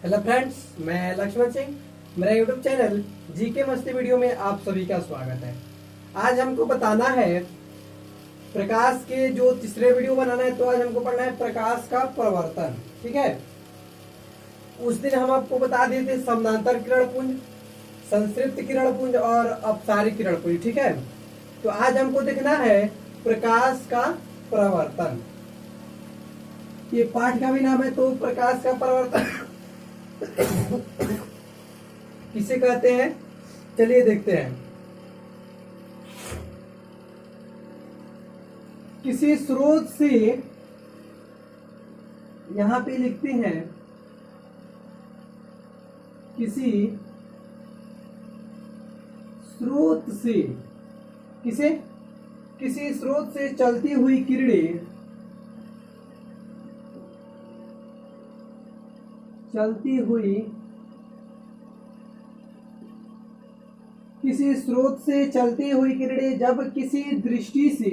Hello friends, मैं लक्ष्मण सिंह। मेरा YouTube channel GK मस्ती वीडियो में आप सभी का स्वागत है। आज हमको बताना है प्रकाश के जो तीसरे वीडियो बनाना है, तो आज हमको पढ़ना है प्रकाश का प्रवर्तन। ठीक है, उस दिन हम आपको बता दिए थे समानांतर किरण पुंज, संतृप्त किरण पुंज और अपसारी किरण पुंज। ठीक है, तो आज हमको देखना है प्रकाश का प्रवर्तन। ये पाठ का भी नाम है, तो प्रकाश का प्रवर्तन किसे कहते हैं, चलिए देखते हैं। किसी स्रोत से, यहां पे लिखते हैं किसी स्रोत से, किसी स्रोत से चलती हुई किरणें, किसी स्रोत से चलती हुई किरणें जब किसी दृष्टि से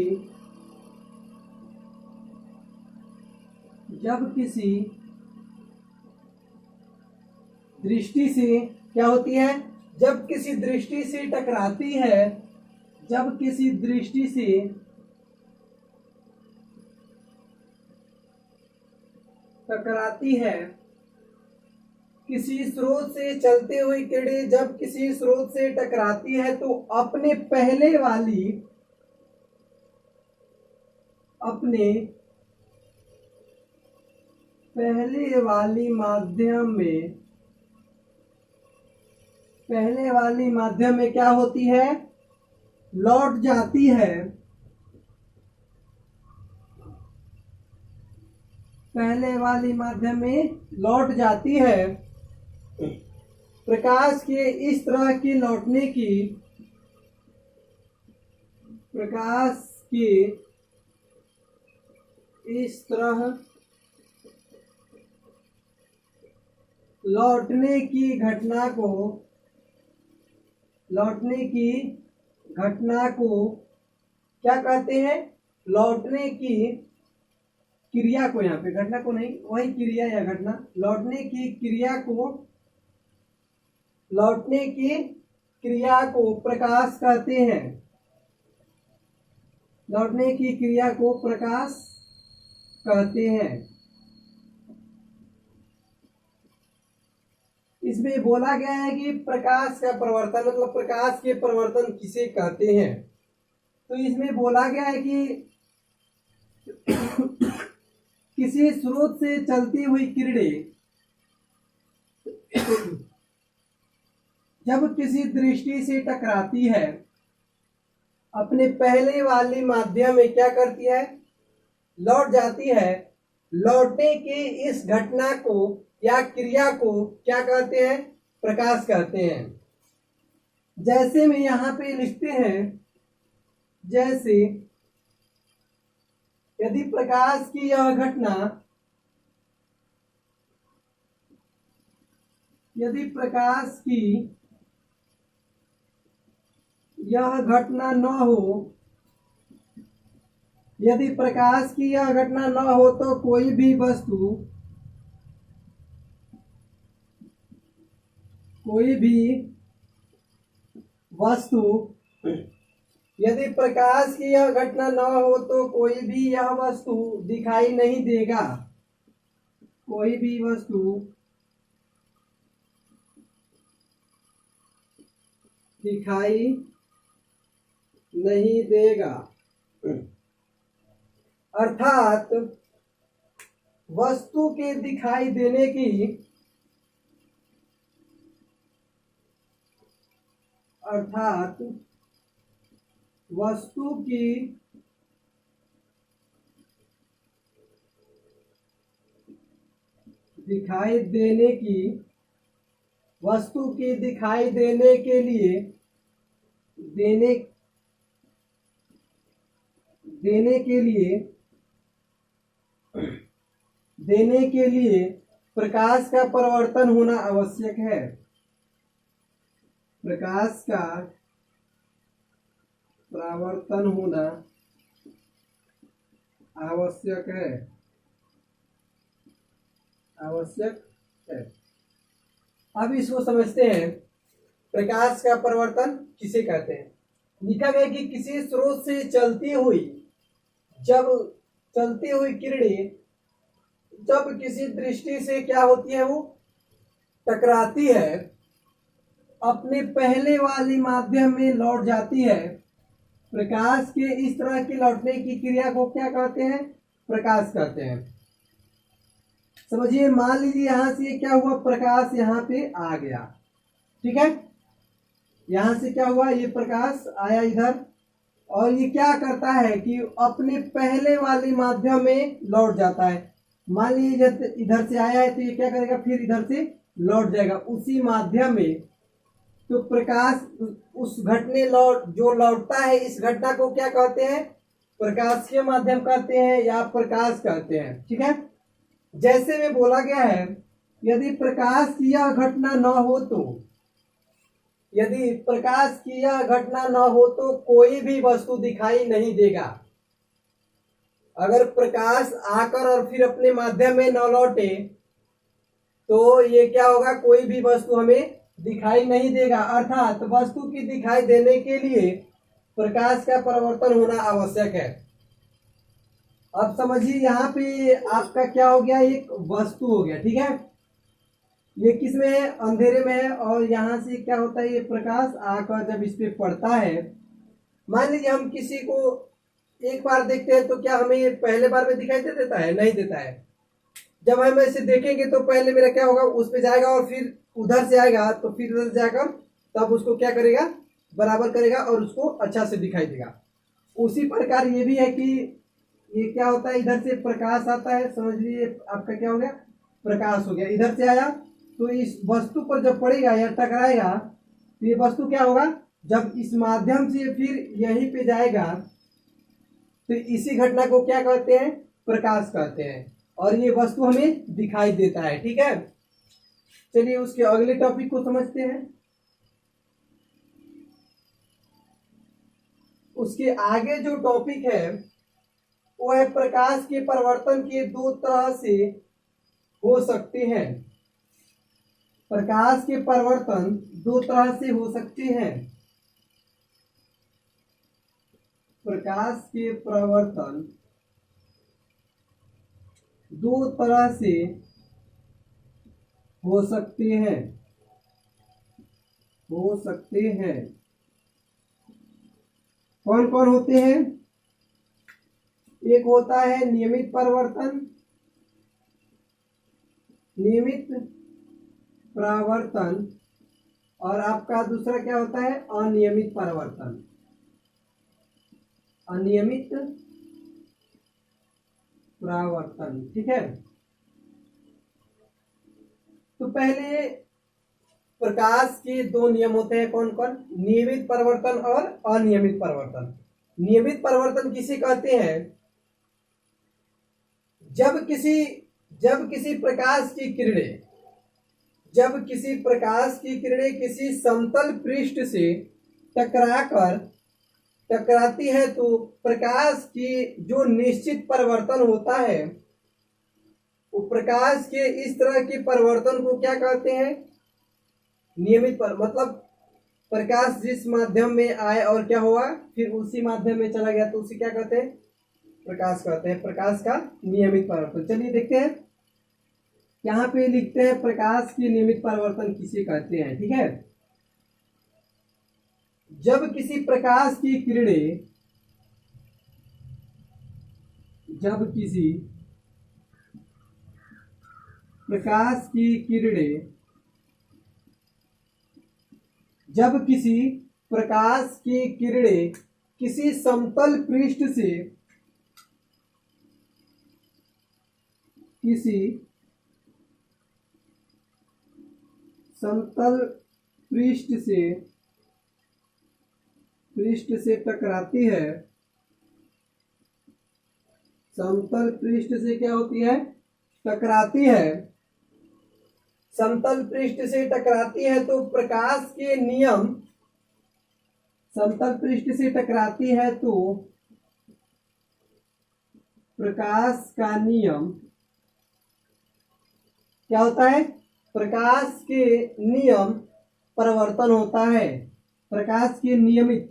क्या होती है, जब किसी दृष्टि से टकराती है, किसी स्रोत से चलते हुई किरणें जब किसी स्रोत से टकराती है तो अपने पहले वाली माध्यम में क्या होती है, लौट जाती है। पहले वाली माध्यम में लौट जाती है। प्रकाश के इस तरह की लौटने की घटना को क्या कहते हैं, लौटने की क्रिया को, यहाँ पे घटना को नहीं, वही क्रिया या घटना, लौटने की क्रिया को प्रकाश कहते हैं। लौटने की क्रिया को प्रकाश कहते हैं। इसमें बोला गया है कि प्रकाश का प्रवर्तन, मतलब प्रकाश के प्रवर्तन किसे कहते हैं। तो इसमें बोला गया है कि किसी स्रोत से चलती हुई किरणें जब किसी दृष्टि से टकराती है, अपने पहले वाली माध्यम में क्या करती है, लौट जाती है। लौटने की इस घटना को या क्रिया को क्या कहते हैं, प्रकाश कहते हैं। जैसे में यहां पे लिखते हैं, जैसे यदि प्रकाश की यह घटना, यदि प्रकाश की यह घटना न हो, यदि प्रकाश की यह घटना न हो तो कोई भी वस्तु, यदि प्रकाश की यह घटना न हो तो कोई भी यह वस्तु दिखाई नहीं देगा। कोई भी वस्तु दिखाई नहीं देगा। अर्थात वस्तु के दिखाई देने की, वस्तु की दिखाई देने के लिए प्रकाश का परिवर्तन होना आवश्यक है। प्रकाश का परावर्तन होना आवश्यक है। अब इसको समझते हैं, प्रकाश का परिवर्तन किसे कहते हैं। लिखा गया कि किसी स्रोत से जब चलती हुई किरणें जब किसी दृष्टि से क्या होती है, वो टकराती है, अपने पहले वाले माध्यम में लौट जाती है। प्रकाश के इस तरह की लौटने की क्रिया को क्या कहते हैं, प्रकाश कहते हैं। समझिए, मान लीजिए यहां से क्या हुआ, प्रकाश यहाँ पे आ गया, ठीक है। यहां से क्या हुआ, ये प्रकाश आया इधर, और ये क्या करता है कि अपने पहले वाले माध्यम में लौट जाता है। मान लीजिए इधर से आया है तो ये क्या करेगा, फिर इधर से लौट जाएगा उसी माध्यम में। तो प्रकाश उस जो लौटता है, इस घटना को क्या कहते हैं, प्रकाशीय माध्यम कहते हैं या प्रकाश कहते हैं, ठीक है। जैसे में बोला गया है, यदि प्रकाश की यह घटना न हो तो कोई भी वस्तु दिखाई नहीं देगा। अगर प्रकाश आकर और फिर अपने माध्यम में न लौटे तो ये क्या होगा, कोई भी वस्तु हमें दिखाई नहीं देगा। अर्थात वस्तु की दिखाई देने के लिए प्रकाश का परिवर्तन होना आवश्यक है। अब समझिए, यहाँ पे आपका क्या हो गया, एक वस्तु हो गया, ठीक है। ये किस में है, अंधेरे में है, और यहाँ से क्या होता है, ये प्रकाश आकर जब इस पे पड़ता है, मान लीजिए हम किसी को एक बार देखते हैं तो क्या हमें पहले बार में दिखाई देता है, नहीं देता है। जब हम ऐसे देखेंगे तो पहले मेरा क्या होगा, उस पे जाएगा और फिर उधर से आएगा, तो फिर उधर जाकर तब उसको क्या करेगा, बराबर करेगा और उसको अच्छा से दिखाई देगा। उसी प्रकार ये भी है कि ये क्या होता है, इधर से प्रकाश आता है, समझ लीजिए आपका क्या हो गया, प्रकाश हो गया, इधर से आया तो इस वस्तु पर जब पड़ेगा या टकराएगा तो ये वस्तु क्या होगा, जब इस माध्यम से फिर यहीं पे जाएगा तो इसी घटना को क्या कहते हैं, प्रकाश कहते हैं, और ये वस्तु हमें दिखाई देता है, ठीक है। चलिए उसके अगले टॉपिक को समझते हैं। उसके आगे जो टॉपिक है वो है, प्रकाश के परिवर्तन के दो तरह से हो सकते हैं। प्रकाश के परिवर्तन दो तरह से हो सकते हैं। प्रकाश के परिवर्तन दो तरह से हो सकते हैं। कौन कौन होते हैं, एक होता है नियमित परावर्तन, और आपका दूसरा क्या होता है, अनियमित परावर्तन, ठीक है। तो पहले प्रकाश के दो नियम होते हैं, कौन कौन, नियमित परिवर्तन और अनियमित परिवर्तन। नियमित परिवर्तन किसे कहते हैं, जब किसी प्रकाश की किरणें किसी समतल पृष्ठ से टकराती है तो प्रकाश की जो निश्चित परिवर्तन होता है, वो प्रकाश के इस तरह के परिवर्तन को क्या कहते हैं, नियमित मतलब प्रकाश जिस माध्यम में आए और क्या हुआ, फिर उसी माध्यम में चला गया तो उसे क्या कहते हैं, प्रकाश कहते हैं। प्रकाश का नियमित परिवर्तन, चलिए देखते हैं। यहाँ पे लिखते हैं प्रकाश के नियमित परिवर्तन किसे कहते हैं, ठीक है। जब किसी प्रकाश की किरणें किसी समतल पृष्ठ से टकराती है, समतल पृष्ठ से क्या होती है, टकराती है। समतल पृष्ठ से टकराती है तो प्रकाश के नियम, समतल पृष्ठ से टकराती है तो प्रकाश का नियम क्या होता है, प्रकाश के नियम परिवर्तन होता है। प्रकाश के नियमित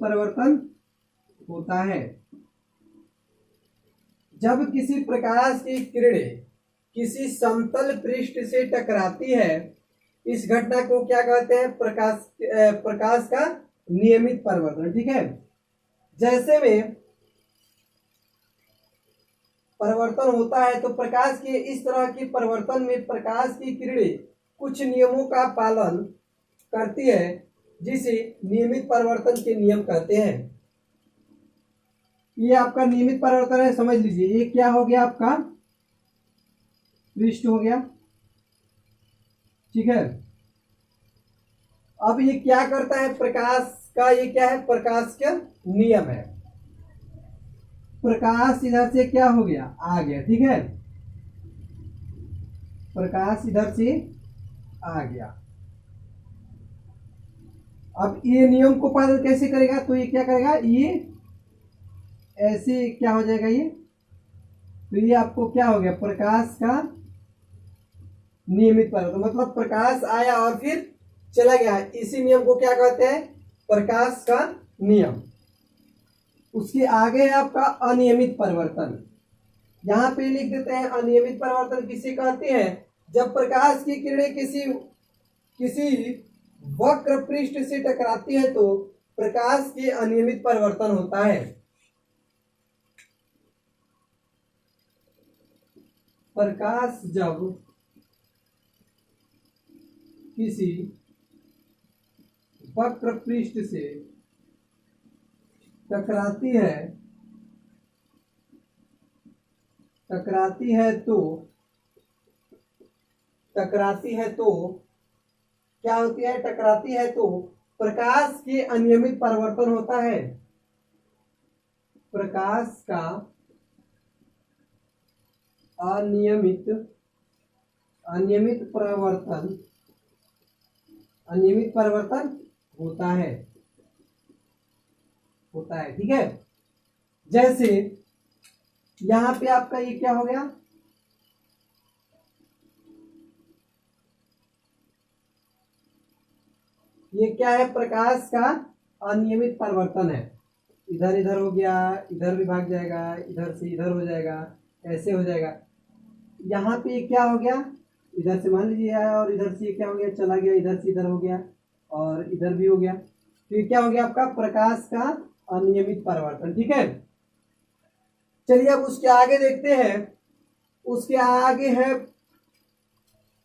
परिवर्तन होता है। जब किसी प्रकाश की किरणें किसी समतल पृष्ठ से टकराती है, इस घटना को क्या कहते हैं? प्रकाश का नियमित परिवर्तन। ठीक है, जैसे में परिवर्तन होता है तो प्रकाश के इस तरह के परिवर्तन में प्रकाश की किरणें कुछ नियमों का पालन करती है, जिसे नियमित परिवर्तन के नियम कहते हैं। ये आपका नियमित परिवर्तन है, समझ लीजिए। ये क्या हो गया? आपका पृष्ठ हो गया। ठीक है, अब ये क्या करता है? प्रकाश का ये क्या है? प्रकाश का नियम है। प्रकाश इधर से क्या हो गया? आ गया। ठीक है, प्रकाश इधर से आ गया। अब ये नियम को पालन कैसे करेगा? तो ये क्या करेगा? ये ऐसे क्या हो जाएगा? ये तो ये आपको क्या हो गया? प्रकाश का नियमित परिवर्तन। मतलब प्रकाश आया और फिर चला गया, इसी नियम को क्या कहते हैं? प्रकाश का नियम। उसके आगे है आपका अनियमित परिवर्तन। यहां पे लिख देते हैं अनियमित परिवर्तन किसे कहते हैं? जब प्रकाश की किरणें किसी वक्र पृष्ठ से टकराती है तो प्रकाश के अनियमित परिवर्तन होता है। प्रकाश जब किसी वक्र पृष्ठ से टकराती है तो क्या होती है? टकराती है तो प्रकाश के अनियमित परिवर्तन होता है। प्रकाश का अनियमित परिवर्तन होता है। ठीक है, जैसे यहां पे आपका ये क्या हो गया? ये क्या है? प्रकाश का अनियमित परिवर्तन है। इधर इधर हो गया, इधर भी भाग जाएगा, इधर से इधर हो जाएगा, ऐसे हो जाएगा। यहाँ पे क्या हो गया? इधर से मान लीजिए आया और इधर से क्या हो गया? चला गया, इधर से इधर हो गया और इधर भी हो गया। तो ये क्या हो गया? आपका प्रकाश का अनियमित परिवर्तन। ठीक है, चलिए अब उसके आगे देखते हैं। उसके आगे है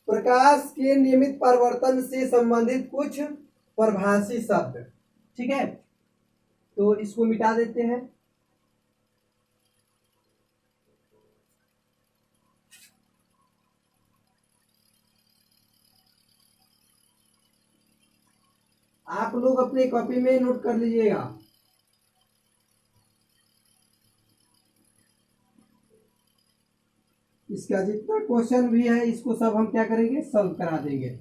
प्रकाश के नियमित परिवर्तन से संबंधित कुछ परिभाषी शब्द। ठीक है, तो इसको मिटा देते हैं। आप लोग अपने कॉपी में नोट कर लीजिएगा। इसका जितना क्वेश्चन भी है इसको सब हम क्या करेंगे? सॉल्व करा देंगे।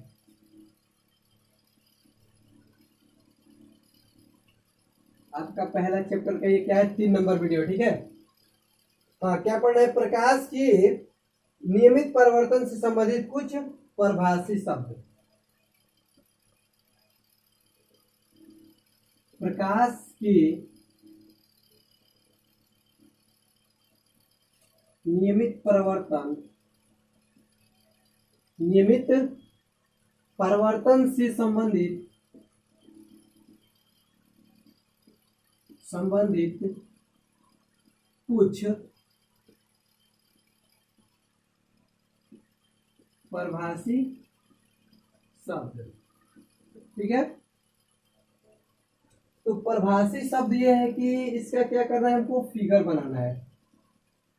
आपका पहला चैप्टर का ये क्या है? 3 नंबर वीडियो। ठीक है, हाँ, क्या पढ़ना है? प्रकाश की नियमित परिवर्तन से संबंधित कुछ परिभाषी शब्द। प्रकाश की नियमित परिवर्तन से संबंधित कुछ परिभाषी शब्द। ठीक है, तो परिभाषी शब्द ये है कि इसका क्या करना है? हमको फिगर बनाना है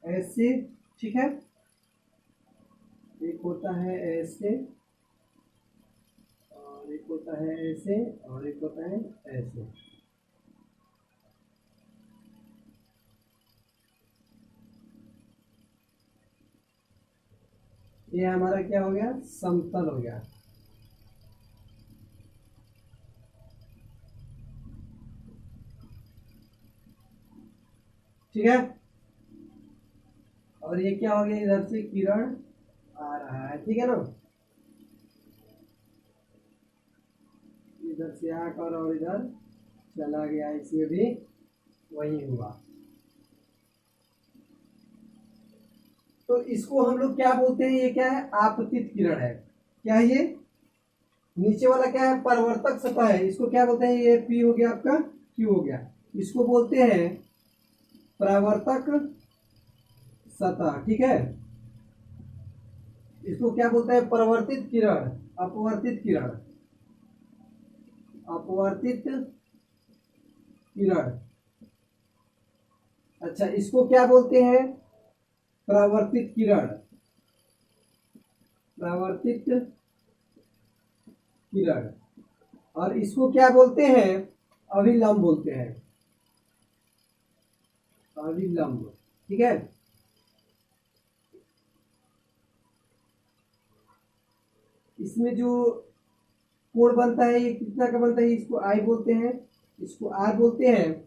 ऐसे। ठीक है, एक होता है ऐसे और एक होता है ऐसे और एक होता है ऐसे। ये हमारा क्या हो गया? समतल हो गया। ठीक है। और ये क्या हो गया, इधर से किरण आ रहा है, ठीक है ना, इधर से आकर और इधर चला गया, इसमें भी वही हुआ। तो इसको हम लोग क्या बोलते हैं, ये क्या है, आपतित किरण है। क्या है ये, नीचे वाला क्या है, परावर्तक सतह है, इसको क्या बोलते हैं, ये पी हो गया आपका, क्यू हो गया, इसको बोलते हैं परावर्तक सतह, ठीक है। इसको क्या बोलते हैं, परावर्तित किरण, अपवर्तित किरण, अपवर्तित किरण। अच्छा, इसको क्या बोलते हैं, परावर्तित किरण, परावर्तित किरण। और इसको क्या बोलते हैं, अभिलंब बोलते हैं, अभिलंब, ठीक है। इसमें जो कोण बनता है ये कितना का बनता है, इसको आई बोलते हैं, इसको आर बोलते हैं।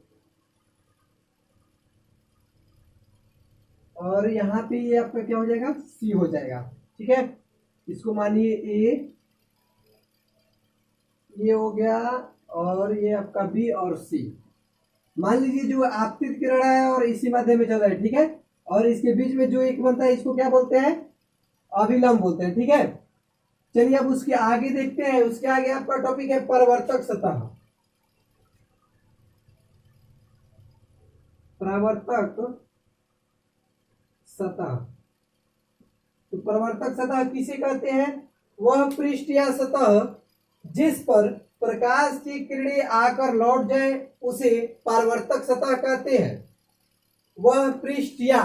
और यहाँ पे ये आपका क्या हो जाएगा, सी हो जाएगा, ठीक है। इसको मानिए ए, ये हो गया, और ये आपका बी और सी। मान लीजिए जो आपतित किरण है और इसी माध्यम में चल रहा है, ठीक है। और इसके बीच में जो एक बनता है इसको क्या बोलते हैं, अभिलंब बोलते हैं, ठीक है। चलिए अब उसके आगे देखते हैं, उसके आगे आपका टॉपिक है परावर्तक सतह, परावर्तक सतह। तो परावर्तक सतह किसे कहते हैं, वह पृष्ठ या सतह जिस पर प्रकाश की किरणें आकर लौट जाए उसे परावर्तक सतह कहते हैं। वह पृष्ठ या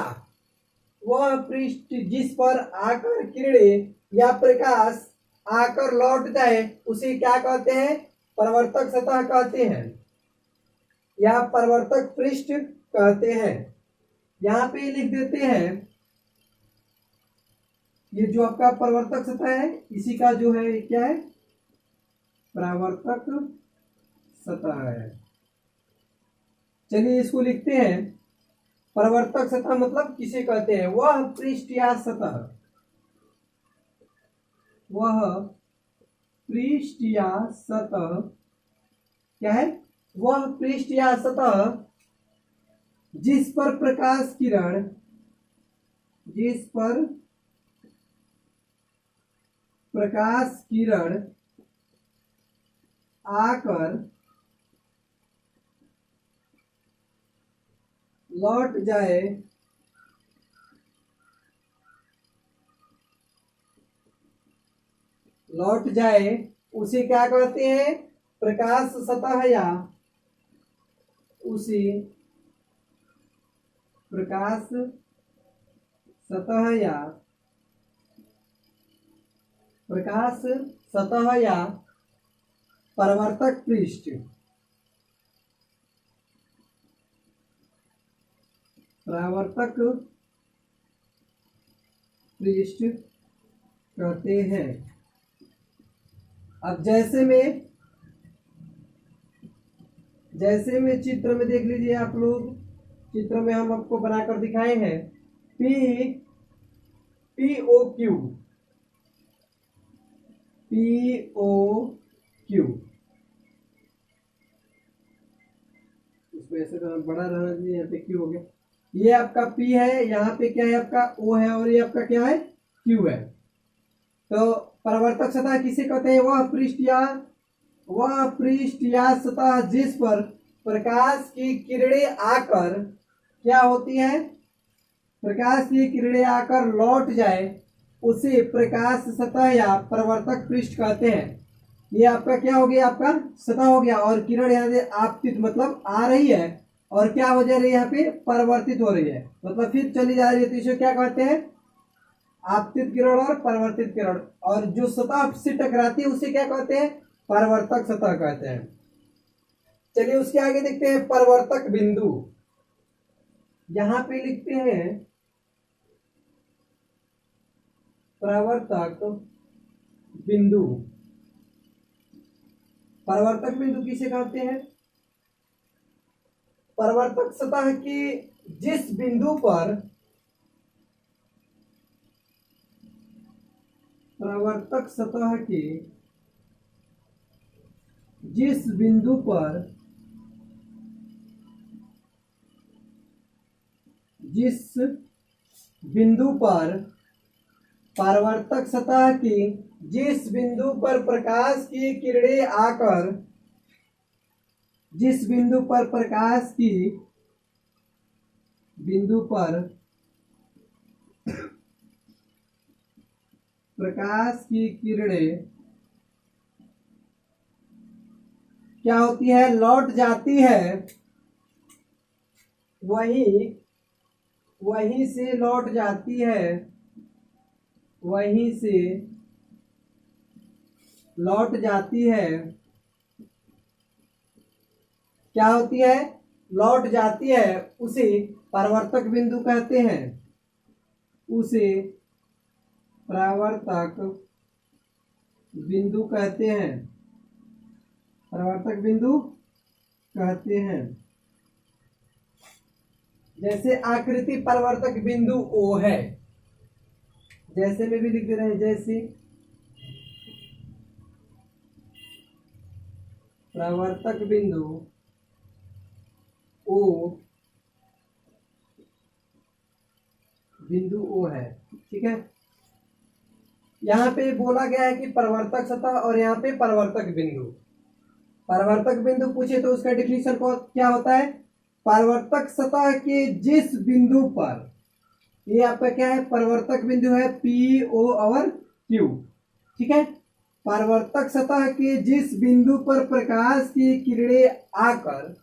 वह पृष्ठ जिस पर आकर किरणें या प्रकाश आकर लौट जाए उसे क्या कहते हैं, परावर्तक सतह कहते हैं, या परावर्तक पृष्ठ कहते हैं। यहां पे लिख देते हैं, ये जो आपका परावर्तक सतह है इसी का जो है क्या है, परावर्तक सतह है। चलिए इसको लिखते हैं, परावर्तक सतह मतलब किसे कहते हैं, वह पृष्ठ या सतह, वह पृष्ठ या सतह क्या है, वह पृष्ठ या सतह जिस पर प्रकाश किरण, जिस पर प्रकाश किरण आकर लौट जाए उसे क्या कहते हैं, प्रकाश सतह, या उसे प्रकाश सतह या प्रकाश सतह या परावर्तक पृष्ठ, परावर्तक पृष्ठ कहते हैं। अब जैसे में चित्र में देख लीजिए आप लोग, चित्र में हम आपको बनाकर दिखाए हैं, पी ओ क्यू, इसमें ऐसे बड़ा रहना चाहिए, यहाँ पे क्यू हो गया, ये आपका पी है, यहाँ पे क्या है आपका ओ है, और ये आपका क्या है, क्यू है। तो परावर्तक सतह किसे कहते हैं, वह पृष्ठ या सतह जिस पर प्रकाश की किरणें आकर क्या होती है, प्रकाश की किरणें आकर लौट जाए उसे प्रकाश सतह या परावर्तक पृष्ठ कहते हैं। ये आपका क्या हो गया, आपका सतह हो गया, और किरण यहाँ से आपतित मतलब आ रही है, और क्या हो जा रही है, यहाँ पे परावर्तित हो रही है, मतलब फिर चली जा रही है, तो इसे क्या कहते हैं, आपतित किरण और परावर्तित किरण। और जो सतह से टकराती है उसे क्या कहते हैं, परावर्तक सतह कहते हैं। चलिए उसके आगे देखते हैं, परावर्तक बिंदु। यहां पे लिखते हैं परावर्तक बिंदु। परावर्तक बिंदु किसे कहते हैं, परावर्तक सतह की जिस बिंदु पर परावर्तक सतह के जिस बिंदु पर परावर्तक सतह की जिस बिंदु पर प्रकाश की किरणें आकर जिस बिंदु पर प्रकाश की किरणें क्या होती है, लौट जाती है, वहीं से लौट जाती है, वहीं से लौट जाती है, क्या होती है, लौट जाती है, उसे परावर्तक बिंदु कहते हैं, उसे परावर्तक बिंदु कहते हैं, परावर्तक बिंदु कहते हैं। जैसे आकृति परावर्तक बिंदु O है, जैसे में भी लिख दे रहे हैं, जैसे परावर्तक बिंदु O बिंदु O है, ठीक है। यहाँ पे बोला गया है कि परावर्तक सतह और यहाँ पे परावर्तक बिंदु। परावर्तक बिंदु पूछे तो उसका डिफिनीशन को क्या होता है, परावर्तक सतह के जिस बिंदु पर, ये आपका क्या है, परावर्तक बिंदु है P, O और Q, ठीक है। परावर्तक सतह के जिस बिंदु पर प्रकाश की किरणें आकर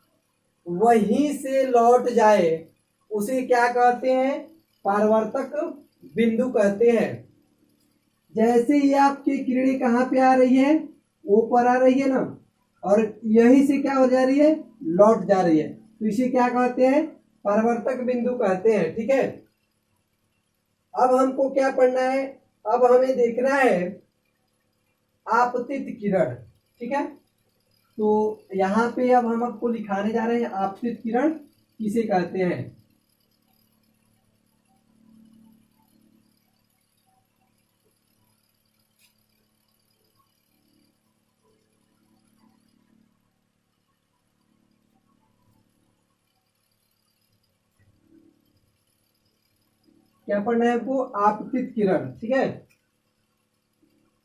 वहीं से लौट जाए उसे क्या कहते हैं, परावर्तक बिंदु कहते हैं। जैसे ही आपकी किरणें कहाँ पे आ रही है, O पर आ रही है ना, और यहीं से क्या हो जा रही है, लौट जा रही है, तो इसे क्या कहते हैं, परावर्तक बिंदु कहते हैं, ठीक है। अब हमको क्या पढ़ना है, अब हमें देखना है आपतित किरण, ठीक है। तो यहाँ पे अब हम आपको लिखाने जा रहे हैं आपतित किरण किसे कहते हैं। क्या पढ़ना है आपको, आपतित किरण, ठीक है।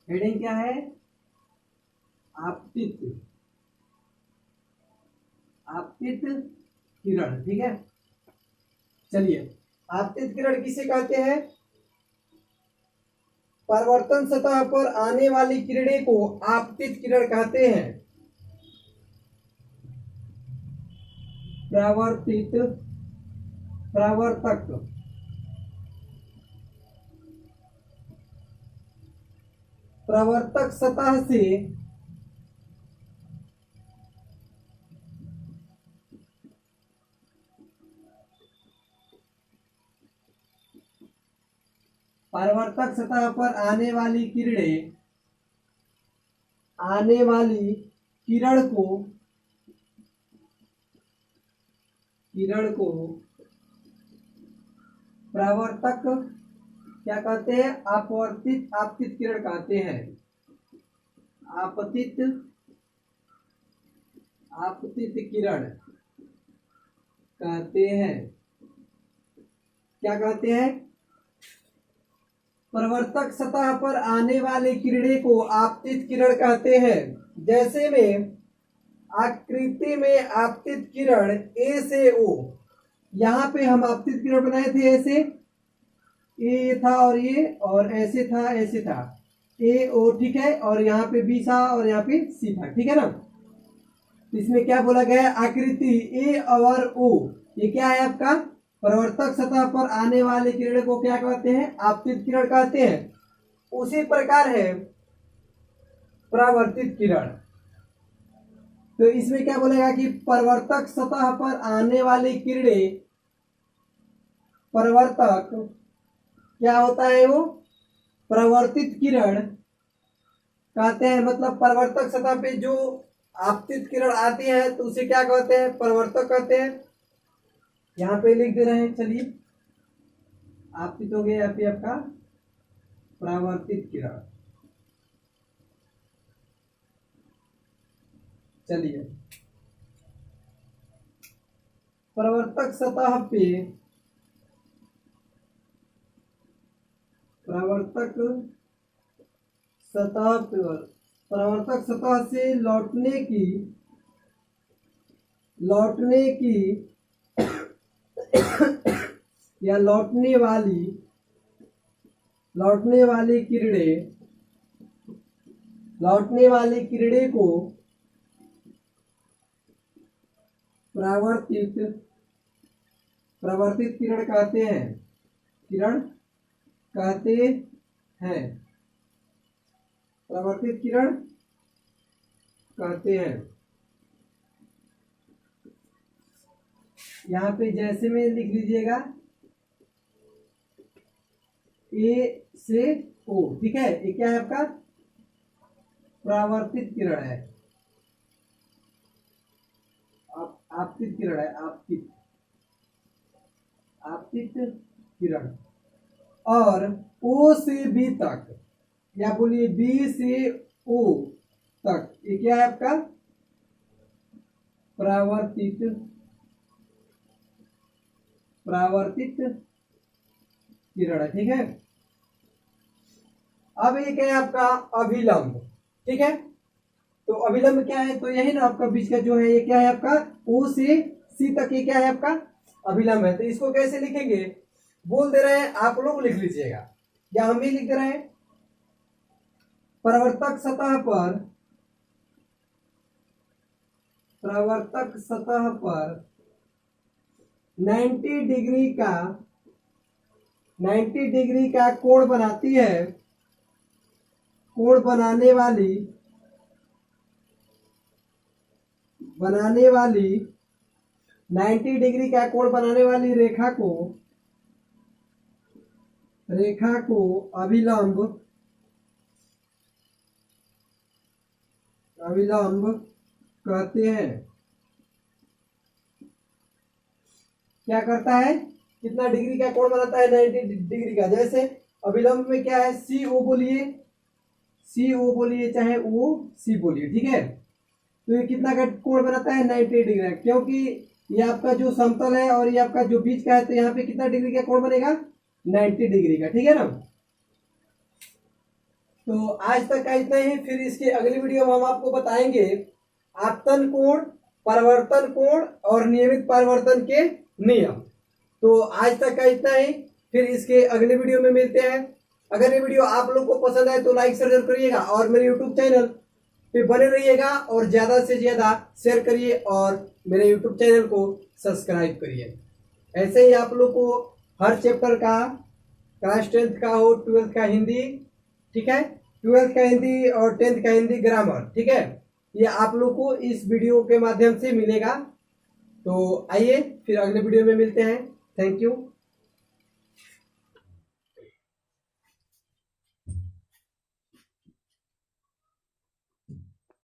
हेडिंग क्या है, आपतित किरण, ठीक है। चलिए, आपतित किरण किसे कहते हैं, परावर्तन सतह पर आने वाली किरणें को आपतित किरण कहते हैं। प्रवर्तक सतह से परावर्तक सतह पर आने वाली किरण को परावर्तक क्या कहते हैं, आपतित किरण कहते हैं। आपतित किरण कहते हैं, क्या कहते हैं, परावर्तक सतह पर आने वाली किरणें को आपतित किरण कहते हैं। जैसे में आकृति में आपतित किरण A से O, यहाँ पे हम आपतित किरण बनाए थे, ऐसे ए था और ये, और ऐसे था, ऐसे था, ए ओ, ठीक है, और यहाँ पे बी था और यहाँ पे सी था, ठीक है ना। इसमें क्या बोला गया है, आकृति ए और ओ, ये क्या है आपका, परावर्तक सतह पर आने वाले किरण को क्या कहते हैं, आपतित किरण कहते हैं। उसी प्रकार है परावर्तित किरण, तो इसमें क्या बोलेगा कि परावर्तक सतह पर आने वाली किरणें, परावर्तक क्या होता है, वो परावर्तित किरण कहते हैं। मतलब परावर्तक सतह पे जो आपतित किरण आती है तो उसे क्या कहते हैं, परावर्तक कहते हैं। यहाँ पे लिख दे रहे हैं। चलिए, आपतित हो गया, यहाँ पे आपका परावर्तित किरण। चलिए, प्रवर्तक सतह पे, प्रवर्तक सतह पर, प्रवर्तक सतह से लौटने की या लौटने किरणें को प्रवर्तित किरण कहते हैं। प्रवर्तित किरण कहते हैं। यहाँ पे जैसे में लिख लीजिएगा ए से ओ, ठीक है। ये क्या है आपका? परावर्तित किरण है, आपतित किरण है, आपतित किरण। और ओ से बी तक, या बोलिए बी से ओ तक, ये क्या है आपका? परावर्तित किरण है, ठीक है। अब ये क्या है आपका? अभिलंब, ठीक है। तो अभिलंब क्या है? तो यही ना आपका बीच का जो है, ये क्या है आपका? ओ से सी तक, ये क्या है आपका? अभिलंब है। तो इसको कैसे लिखेंगे? बोल दे रहे हैं, आप लोग लिख लीजिएगा या हम भी लिख दे रहे हैं। प्रवर्तक सतह पर 90 डिग्री का कोण बनाती है, कोण बनाने वाली 90 डिग्री का कोण बनाने वाली रेखा को अभिलंब कहते हैं। क्या करता है? कितना डिग्री का कोण बनाता है? 90 डिग्री का। जैसे अभिलंब में क्या है? सी ओ बोलिए, चाहे ओ सी बोलिए, ठीक है। तो ये कितना का कोण बनाता है? 90 डिग्री, क्योंकि ये आपका जो समतल है और ये आपका जो बीच का है, तो यहाँ पे कितना डिग्री का कोण बनेगा? 90 डिग्री का, ठीक है ना। तो आज तक का इतना ही। फिर इसके अगली वीडियो में हम आपको बताएंगे आपतन कोण, परावर्तन कोण और नियमित परावर्तन के नियम। तो आज तक का इतना ही, फिर इसके अगले वीडियो में मिलते हैं। अगर ये वीडियो आप लोग को पसंद आए तो लाइक शेयर जरूर करिएगा और मेरे यूट्यूब चैनल पे बने रहिएगा और ज्यादा से ज्यादा शेयर करिए और मेरे यूट्यूब चैनल को सब्सक्राइब करिए। ऐसे ही आप लोग को हर चैप्टर का, क्लास 10th का हो, 12th का हिंदी, ठीक है, 12th का हिंदी और 10th का हिंदी ग्रामर, ठीक है, ये आप लोग को इस वीडियो के माध्यम से मिलेगा। तो आइए फिर अगले वीडियो में मिलते हैं। Thank you.